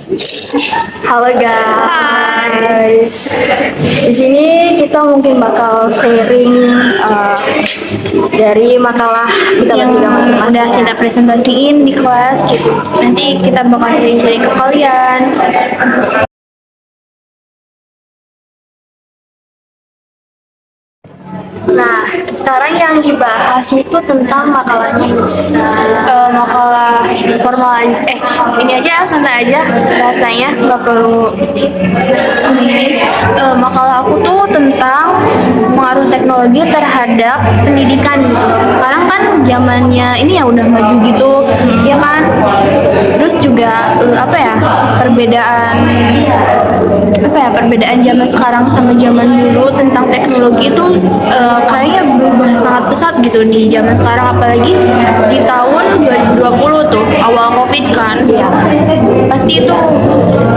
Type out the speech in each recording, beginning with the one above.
Halo guys. Di sini kita mungkin bakal sharing dari makalah kita yang bertiga masing-masing. udah kita presentasiin di kelas gitu. Nanti kita bakal sharing ke kalian. Nah, sekarang yang dibahas itu tentang makalahnya Nisa. Makalah formal ini aja santai aja bahasanya, nggak perlu ini. Makalah aku tuh tentang pengaruh teknologi terhadap pendidikan gitu. Sekarang kan zamannya ini ya udah maju gitu, ya kan. Terus juga perbedaan zaman sekarang sama zaman dulu tentang teknologi itu kayaknya berubah sangat pesat gitu di zaman sekarang, apalagi di tahun 2020 tuh awal COVID kan. Iya. Pasti itu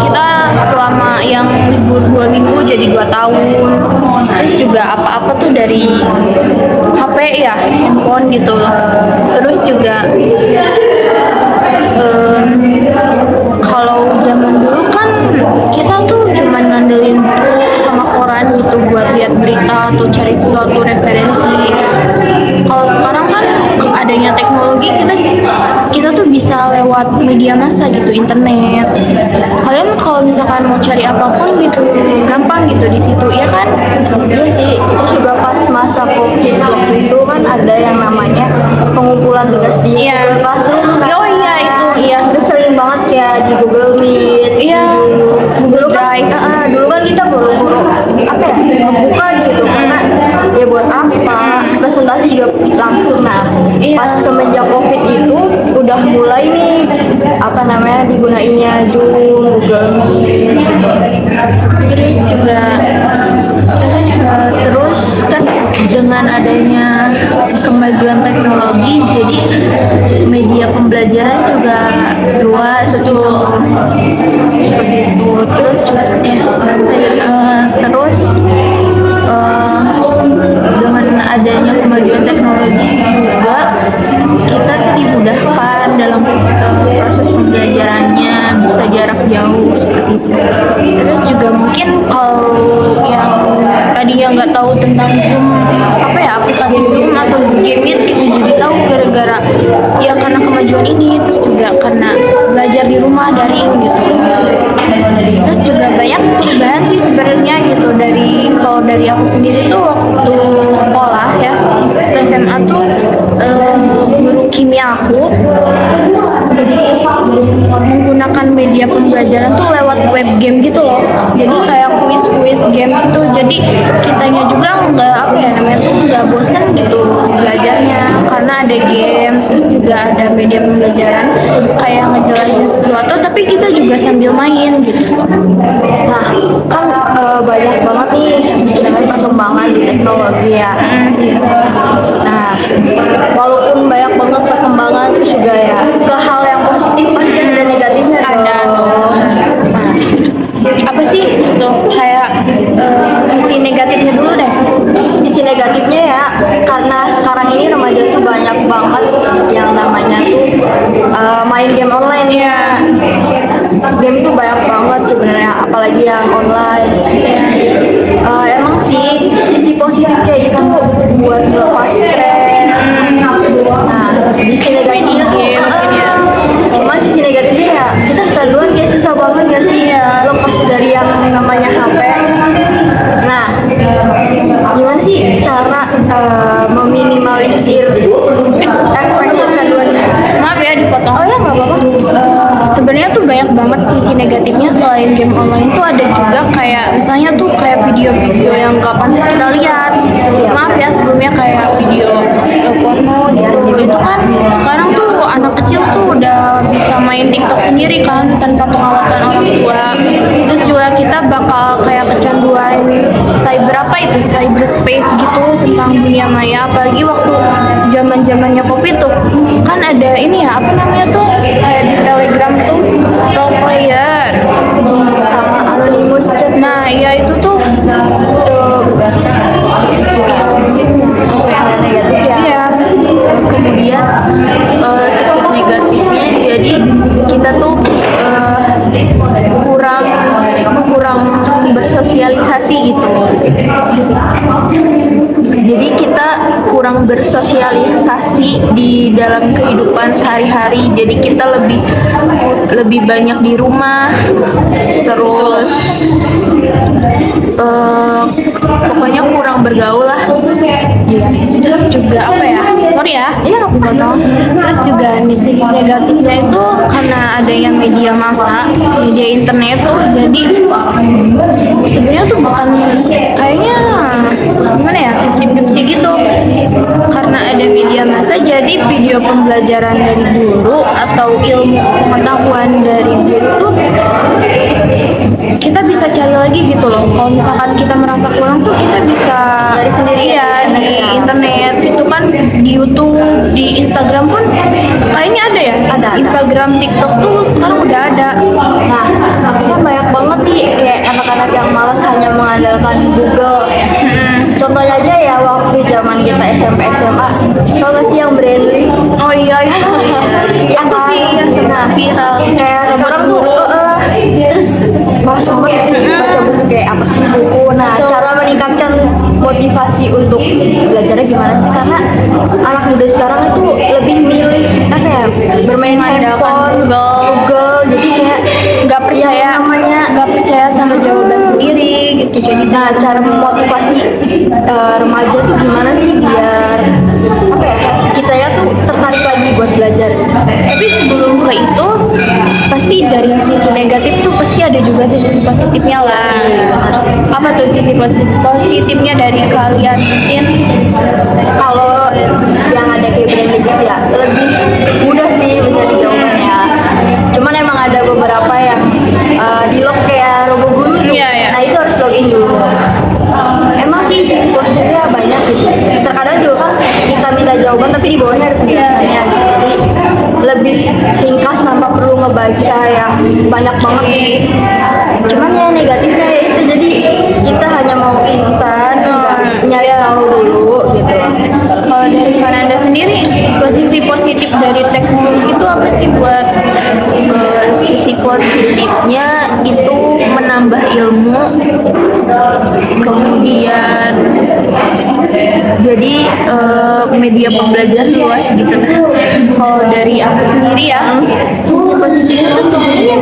kita selama yang libur 2 minggu jadi 2 tahun. Terus juga apa-apa tuh dari HP ya, handphone gitu. Terus juga kalau zaman dulu kan kita tuh cuma ngandelin buku sama koran gitu buat lihat berita atau cari suatu referensi. Kalau sekarang kan adanya teknologi, kita tuh bisa lewat media massa gitu, internet. Kalian kalau misalkan mau cari apapun gitu gampang gitu di situ, ya kan? Iya sih. Terus juga pas masa COVID waktu itu kan ada yang namanya pengumpulan tugas di Google Classroom. Oh iya, itu iya. Udah sering banget ya di Google Meet, Iya, Google Drive. Dulu kan kita buru-buru ngebuka gitu karena ya buat apa, presentasi juga langsung. Nah, pas semenjak COVID itu udah mulai nih digunainnya Zoom, Google Meet gitu. Terus juga terus kan dengan adanya kemajuan teknologi, jadi media pembelajaran juga luas tuh seperti itu. Terus dengan adanya kemajuan teknologi juga kita tuh dimudahkan dalam proses pembelajarannya, bisa jarak jauh seperti itu. Terus juga mungkin kalau yang tadinya nggak tahu tentang Zoom, aplikasi Zoom atau Google Meet itu jadi tahu gara-gara ya karena kemajuan ini. Terus juga karena belajar di rumah daring gitu. Terus juga banyak perubahan sih sebenarnya gitu. Kalau dari aku sendiri tuh waktu sekolah ya, SMA tuh guru kimia aku menggunakan media pembelajaran tuh lewat web game gitu loh. Jadi kayak kuis game gitu. Jadi kitanya juga nggak bosan gitu belajarnya karena ada game. Terus juga ada media pembelajaran kayak ngejelasin sesuatu tapi kita juga sambil main gitu. Nah, kan banyak banget nih misalnya perkembangan di teknologi ya. Nah, walaupun banyak banget perkembangan, terus juga ya ke hal yang positif pasti ada negatifnya. Ada dong. Apa sih itu kayak sisi negatifnya dulu deh. Sisi negatifnya ya, karena sekarang ini remaja tuh banyak banget yang namanya tuh main game online ya. Game tuh banyak banget sebenarnya, apalagi yang online. Emang sih sisi positifnya itu buat lepas stres. Nah, sisi negatifnya game mungkin ya. Cuman sisi negatifnya ya kita kecanduan kayak susah banget ya sih lepas dari yang namanya HP. Nah, gimana sih cara meminimalisir efek kecanduan? Maaf ya dipotong. Oh ya, nggak apa-apa. Sebenarnya tuh banyak banget sisi negatifnya. Selain game online tuh ada juga kayak misalnya tuh kayak video-video yang gak pantas kita lihat. Maaf ya sebelumnya, kayak video porno gitu. Itu kan sekarang tuh anak kecil tuh udah bisa main TikTok sendiri kan tanpa pengawasan orang tua. Terus juga kita bakal kayak kecanduan cyberspace gitu tentang dunia maya. Apalagi waktu zamannya COVID tuh kan ada ini ya kayak di Telegram tuh role player Sama anonymous chat. Nah ya itu tuh negatif ya. iya. Kemudian sisi negatifnya jadi kita tuh interaksi gitu. Jadi kita kurang bersosialisasi di dalam kehidupan sehari-hari. Jadi kita lebih banyak di rumah, terus pokoknya kurang bergaul lah. Terus juga apa ya? Sorry ya, ini nggak potong. Terus juga sisi negatifnya itu karena adanya media massa, media internet tuh, jadi sebenarnya tuh bukan kayaknya gimana ya, 50-50 gitu. Karena ada media massa, jadi video pembelajaran dari guru atau ilmu pengetahuan dari guru tuh kita bisa cari lagi gitu loh. Kalau misalkan kita merasa kurang tuh kita bisa dari sendiri ya di internet itu kan, di YouTube, di Instagram pun kayaknya ada ya, ada. Instagram, TikTok tuh sekarang udah ada. Nah, tapi kan banyak banget nih kayak anak-anak yang malas hanya mengandalkan Google. Contohnya aja ya, waktu zaman kita SMP SMA, tau gak sih yang Brandly? Oh iya itu. Aku sih yang suka viral. Kayak sekarang tuh terus malas banget baca buku, kayak apa sih buku. Nah, cara meningkatkan motivasi untuk belajarnya gimana sih? Karena anak muda sekarang itu lebih milih apa ya, bermain handphone, Google, jadi kayak nggak percaya nggak percaya sama jawaban sendiri gitu. Jadi nah, cara memotivasi remaja tuh gimana sih biar apa ya, kita ya tuh tertarik lagi buat belajar. Tapi sebelum ke itu pasti dari sisi negatif tuh pasti ada juga sisi positifnya lah. Apa tuh sisi positifnya dari kalian? Mungkin kalau yang ada kayak brand gitu ya lebih mudah sih mencari jawabannya. Cuman emang ada beberapa yang di log kayak robo guru tuh. Nah itu harus login dulu. Emang sih sisi positifnya banyak gitu. Terkadang juga kan kita minta jawaban tapi di bawahnya ada penjelasannya gitu. Jadi lebih ringkas tanpa perlu ngebaca yang banyak banget nih. Cuman ya negatifnya ya itu, jadi kita hanya mau instan, nggak nyari tahu dulu gitu. Kalau dari Faranda sendiri, posisi positif dari teknologi itu apa sih buat Sisi positifnya itu menambah ilmu, kemudian jadi media pembelajaran luas gitu. Kalau dari aku sendiri ya, sisi positifnya itu sebenarnya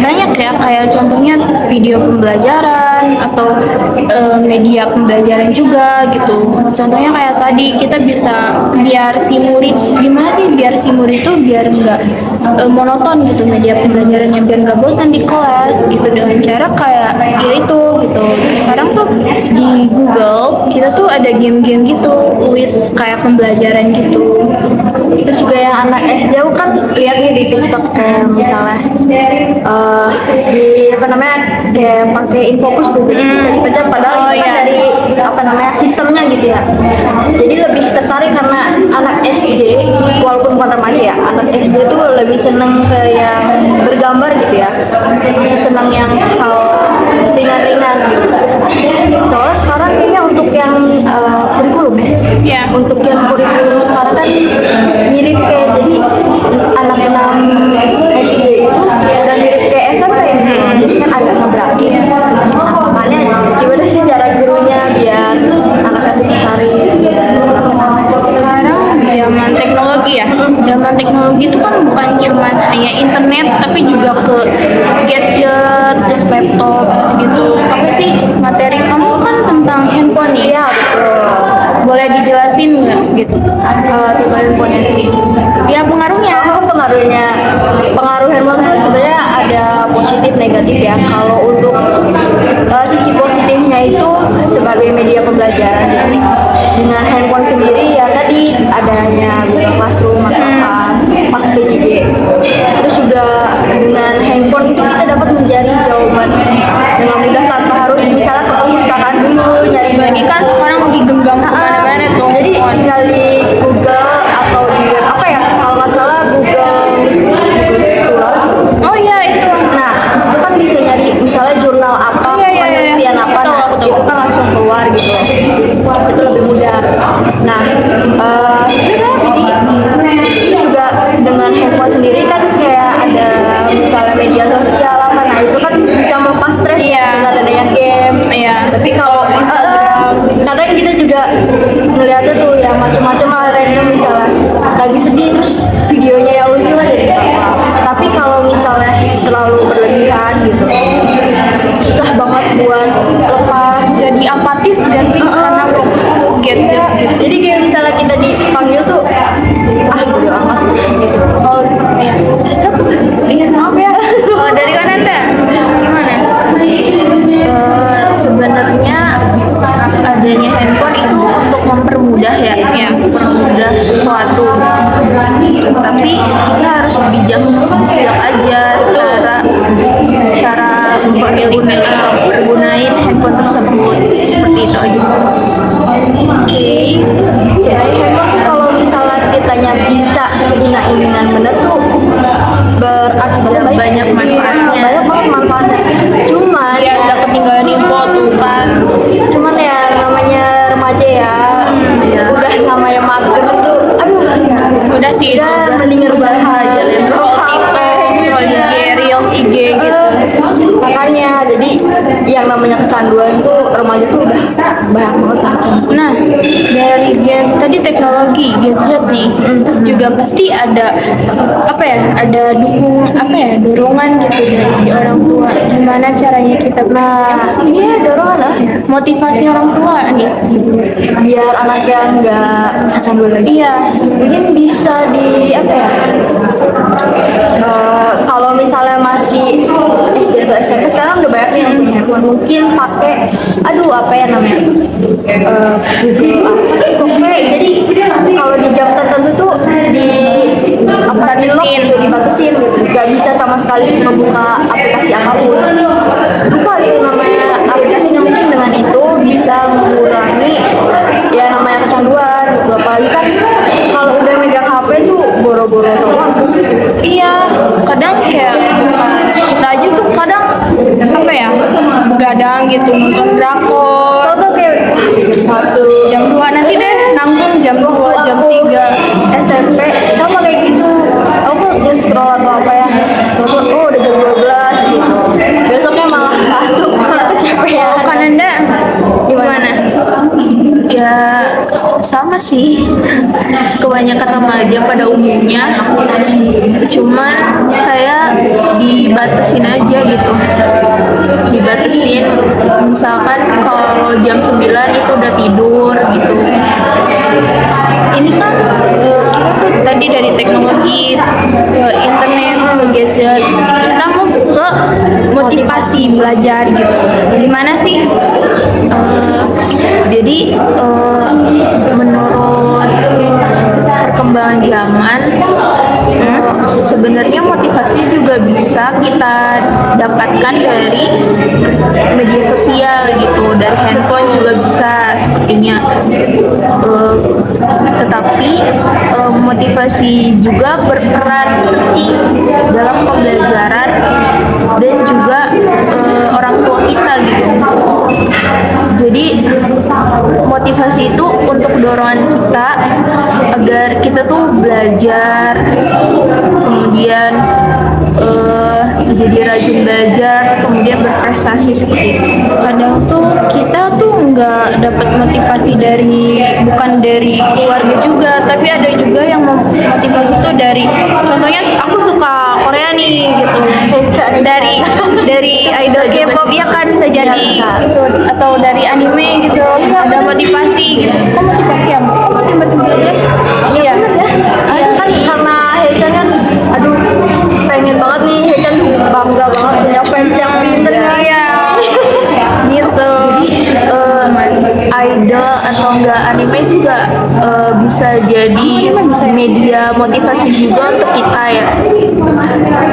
banyak ya, kayak contohnya video pembelajaran atau media pembelajaran juga gitu. Contohnya kayak tadi kita bisa biar si murid, gimana sih biar si murid itu biar nggak monoton gitu media pembelajarannya, biar nggak bosan di kelas gitu, dengan cara kayak ya itu gitu. Sekarang tuh di Google kita tuh ada game-game gitu, kuis kayak pembelajaran gitu. Terus juga yang anak SD aku kan lihat nih di TikTok kayak misalnya di apa namanya kayak pakai infokus tuh, jadi bisa dipecah, padahal itu kan dari apa namanya sistemnya gitu ya. Jadi lebih tertarik karena anak SD walaupun bukan remaja ya, anak SD tuh lebih seneng ke yang bergambar gitu ya, masih seneng yang hal ringan-ringan gitu. Soalnya sekarang kayaknya untuk yang kurikulum ya, untuk yang kurikulum sekarang kan mirip kayak, jadi anak 6 SD itu dan mirip kayak SMP gitu. Jadi kan agak ngebrakin. Makanya gimana sih cara gurunya biar anak-anak tertarik? sekarang zaman teknologi ya? Zaman teknologi itu kan bukan cuma hanya internet, tapi juga ke gadget, terus laptop gitu. Apa sih materi kamu kan tentang handphone nih? Iya betul. Boleh dijelasin nggak gitu? Tipe handphone itu. Ya pengaruhnya. Pengaruh handphone tuh sebenarnya ada positif negatif ya. Kalau untuk sisi positifnya itu sebagai media pembelajaran, jadi dengan handphone sendiri ya tadi adanya Google Classroom atau pas PJJ, terus juga dengan handphone itu kita dapat mencari jawaban dengan mudah tanpa harus misalnya ke perpustakaan dulu nyari lagi, kan sekarang digenggam kemana-mana tuh. Jadi tinggal di Google atau di apa ya, kalau nggak salah Google Scholar. Oh iya itu. Nah disitu kan bisa nyari misalnya jurnal apa, penelitian apa, nah itu kan langsung keluar gitu. Itu lebih mudah. Nah jadi juga dengan handphone sendiri kan kayak ada misalnya media sosial apa, nah itu kan bisa melepas stres dengan adanya game. Iya. Tapi Instagram. Kadang kita juga ngeliatnya tuh ya macam-macam lah, random misalnya lagi sedih terus videonya yang lucu lah jadi ketawa. Tapi kalau misalnya terlalu berlebihan gitu, susah banget buat lepas. Jadi apatis gak sih karena fokus gadget gitu. Jadi kayak misalnya kita dipanggil tuh, bodo amat gitu. Oh iya. Iya maaf ya. Oh, dari mana Teh? Gimana? Sebenarnya adanya handphone itu untuk mempermudah ya, mempermudah sesuatu. Tapi kita harus bijak aja cara pergunain handphone tersebut, seperti itu aja sih. Jadi handphone kalau misalnya kitanya bisa gunain dengan benar tuh berakibat baik. Banyak manfaatnya. Banyak banget manfaatnya. Cuman Ya udah ketinggalan info tuh kan. cuman ya namanya remaja ya, udah namanya mager tuh, aduh, Udah sih itu. udah mending rebahan aja, Scroll TikTok, scroll IG, Reels IG gitu. Makanya jadi yang namanya kecanduan tuh remaja tuh udah banyak banget kan. Nah, dari game tadi teknologi, gadget nih, terus juga pasti ada dorongan gitu dari si orang tua. Gimana caranya kita Dorongan lah motivasi orang tua nih? biar anaknya nggak kecanduan lagi. Iya, Mungkin bisa di kalau misalnya masih SD atau SMP sekarang udah banyak yang punya handphone, mungkin pakai apa ya namanya Google apa sih pokoknya. Jadi kalau di jam tertentu tuh di lock gitu, dibatasin gitu, nggak bisa sama sekali membuka aplikasi apapun. Lupa itu namanya aplikasi, yang penting dengan itu bisa mengurangi ya namanya kecanduan gitu. Apalagi kan kalau udah megang HP tuh boro-boro doang terus iya. Kadang kayak kita aja tuh kadang begadang gitu nonton drakor. tau kayak Jam 2 nanti deh nanggung jam 2, jam 3. SMP sama kayak gitu, aku nge-scroll atau apa ya, nonton udah jam 12 gitu, besoknya malah ngantuk, malah kecapean. Kan Anda gimana? Ya sama sih, kebanyakan remaja pada umumnya, cuman saya dibatasin aja gitu, misalkan kalau jam 9 itu udah tidur gitu. Ini kan kita tuh tadi dari teknologi ke internet ke gadget, kita mau ke motivasi belajar gitu. Gimana sih? Jadi menurut perkembangan zaman, sebenarnya motivasi juga bisa kita dapatkan dari media sosial gitu, dari handphone juga bisa sepertinya. Tetapi motivasi juga berperan penting dalam pembelajaran dan juga orang tua kita gitu. Jadi motivasi itu untuk dorongan kita agar kita tuh belajar, kemudian jadi rajin belajar, kemudian berprestasi seperti itu. Kadang tuh kita tuh nggak dapat motivasi bukan dari keluarga juga, tapi ada juga yang motivasi tuh dari, contohnya aku suka Korea nih gitu, dari idol K-pop ya kan, bisa jadi gitu, atau dari anime gitu, ada motivasi gitu. Kok motivasi ya? Kok tiba-tiba aja? Iya. Kan karena Hechan kan, aduh pengen banget nih, Hechan tuh bangga banget punya fans yang pinter nih. Iya. Gitu. Idol atau enggak anime juga bisa jadi media motivasi juga untuk kita ya.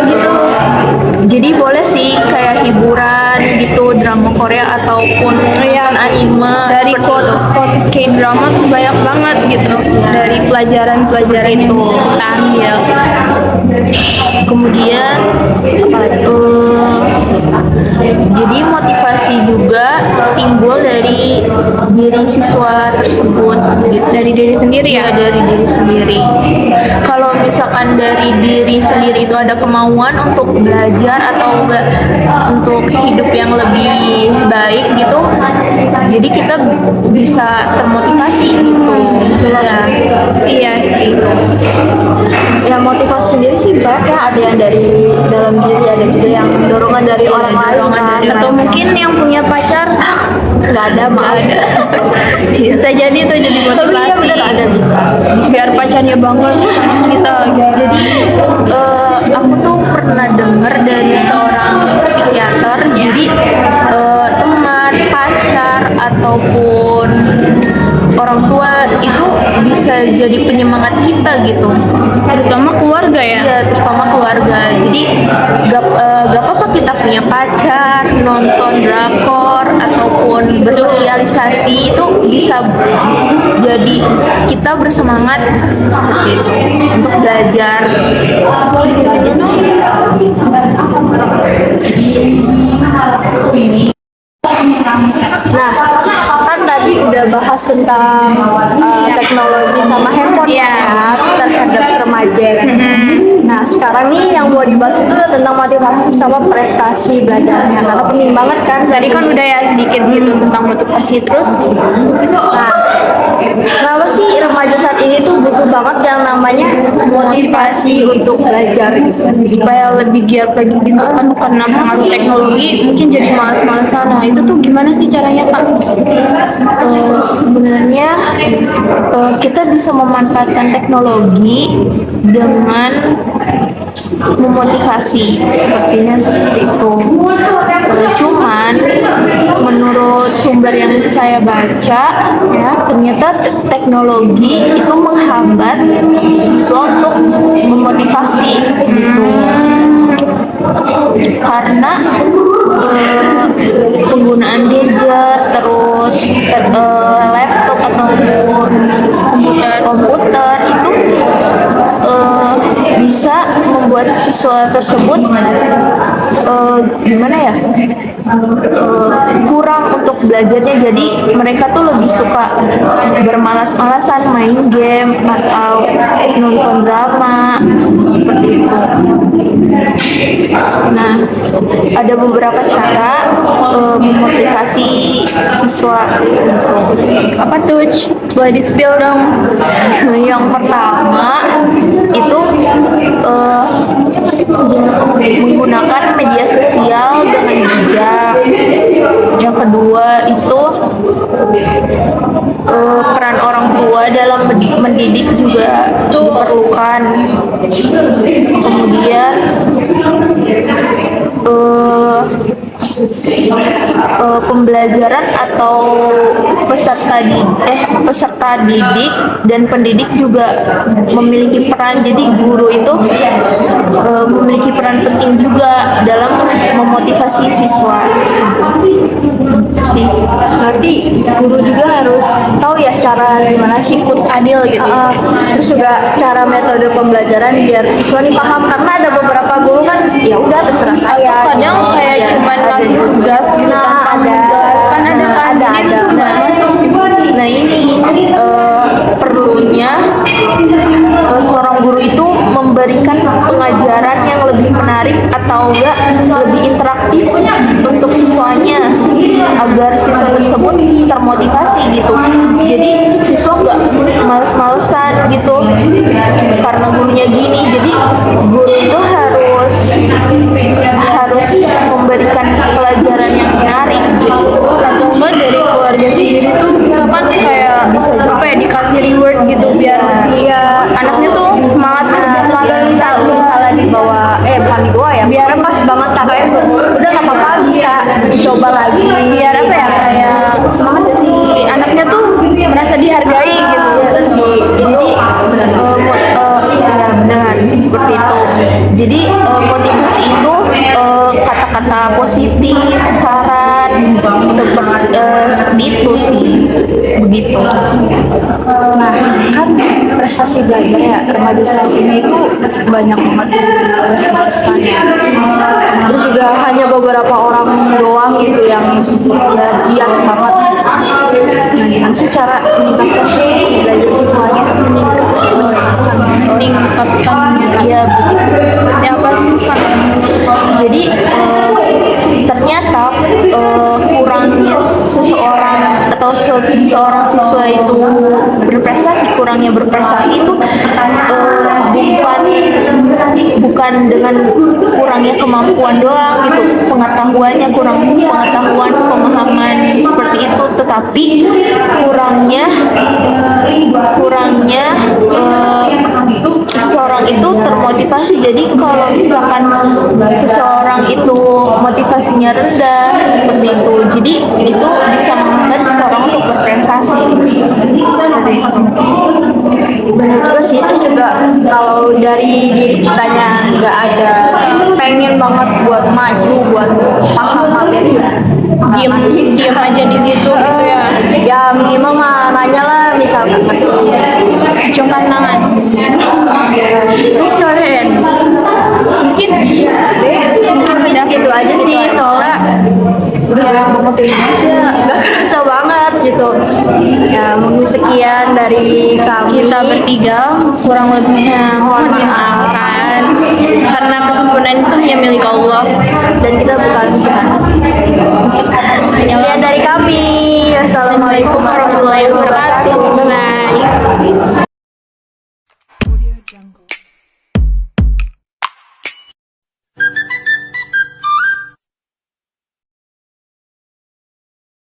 Gitu. Jadi boleh sih kayak hiburan gitu, drama Korea ataupun anime. Dari quotes K-drama tuh banyak banget gitu. Dari pelajaran-pelajaran yang bisa kita ambil. Kemudian jadi motivasi juga timbul dari diri siswa tersebut gitu. Dari diri sendiri ya, dari diri sendiri. Kalau misalkan dari diri sendiri itu ada kemauan untuk belajar atau enggak untuk hidup yang lebih baik gitu, jadi kita bisa termotivasi gitu. Jelas. Iya sih. Yang motivasi sendiri sih banyak ya, ada yang dari dalam diri, ada juga yang dorongan dari orang lain dorongan kan. dari Atau orang mungkin yang punya pacar nggak ada, maaf. Bisa jadi tuh jadi Tapi iya motivasi. bener ada bisa. Biar pacarnya bangun kita. Jadi aku tuh pernah dengar dari seorang psikiater. Jadi teman, pacar ataupun orang tua itu bisa jadi penyemangat kita gitu, terutama keluarga ya. Iya, terutama keluarga. Jadi gak apa-apa kita punya pacar, nonton drakor ataupun bersosialisasi, itu bisa jadi kita bersemangat seperti itu untuk belajar. Nah, kan tadi udah bahas tentang teknologi sama handphone ya terhadap remaja. Nah, sekarang nih yang mau dibahas itu tentang motivasi sama prestasi belajarnya. Karena penting banget kan. Tadi kan udah ya sedikit gitu tentang motivasi, terus Nah, kenapa sih remaja saat ini tuh butuh banget yang namanya motivasi untuk belajar gitu? supaya lebih giat lagi gitu kan, karena pengaruh teknologi mungkin jadi malas-malasan. Nah itu tuh gimana sih caranya Kak? Sebenarnya kita bisa memanfaatkan teknologi dengan memotivasi, sepertinya seperti itu. Cuman menurut sumber yang saya baca ya, ternyata teknologi itu menghambat siswa untuk memotivasi gitu. Karena penggunaan gadget, terus laptop ataupun komputer itu bisa membuat siswa tersebut gimana ya, kurang untuk belajarnya. Jadi mereka tuh lebih suka bermalas-malasan main game atau nonton drama seperti itu. Nah, ada beberapa cara memotivasi siswa gitu. Apa tuh? Boleh di-spill dong. Yang pertama itu menggunakan media sosial dengan bijak. Yang kedua itu peran orang tua dalam mendidik juga diperlukan. Kemudian pembelajaran atau peserta didik dan pendidik juga memiliki peran. Jadi guru itu memiliki peran penting juga dalam memotivasi siswa tersebut. Sih. Berarti guru juga harus tahu ya cara gimana sih ikut Adil gitu. terus juga cara metode pembelajaran biar siswa nih paham, karena ada beberapa guru kan ya udah terserah saya. Kadang kayak cuman ngasih tugas gitu Nah, tanpa tugas. Kan ada kan. ada. Nah ini perlunya seorang guru itu memberikan pengajaran yang lebih menarik atau enggak lebih interaktif untuk siswanya, agar siswa tersebut termotivasi gitu. Jadi siswa nggak males-malesan gitu karena gurunya gini. Jadi guru itu harus memberikan pelajaran yang menarik gitu. Atau enggak dari keluarga sendiri tuh kan kayak apa ya, dikasih reward gitu biar si anaknya tuh semangat misalnya dibawa bukan dibawa ya, biar pas banget KKN tuh udah nggak apa-apa, bisa dicoba lagi, biar apa ya, kayak semangat si anaknya tuh merasa dihargai gitu ya sih. Jadi benar seperti itu. Jadi motivasi itu kata-kata positif, saran seperti itu sih, begitu. nah kan prestasi belajar ya remaja saat ini itu banyak banget males-malesan ya. Terus juga hanya beberapa orang doang gitu yang ya giat banget. Nah, gimana sih cara meningkatkan prestasi belajar siswanya? Meningkatkan ya begitu. Ya apa sih Kak? Jadi ternyata kurangnya seseorang itu berprestasi, kurangnya berprestasi itu bukan dengan kurangnya kemampuan doang gitu, pengetahuannya kurang, pengetahuan pemahaman seperti itu, tetapi kurangnya seseorang itu termotivasi. Jadi kalau misalkan seseorang itu motivasinya rendah seperti itu, jadi itu bisa menghambat seseorang untuk berprestasi seperti itu. Benar juga sih, terus juga kalau dari diri kitanya nggak ada pengen banget buat maju, buat paham materi, Diem aja di situ gitu ya. ya minimal mah nanya lah, misalkan Acungkan tangan. Soren Mungkin mungkin gitu aja sih, soalnya udah banyak banget Indonesia, gak kerasa banget gitu ya. Mungkin sekian dari kami, kita bertiga, kurang lebihnya mohon dimaafkan karena kesempurnaan itu hanya milik Allah. dan kita bukan Tuhan. Sekian dari kami, wassalamualaikum warahmatullahi wabarakatuh.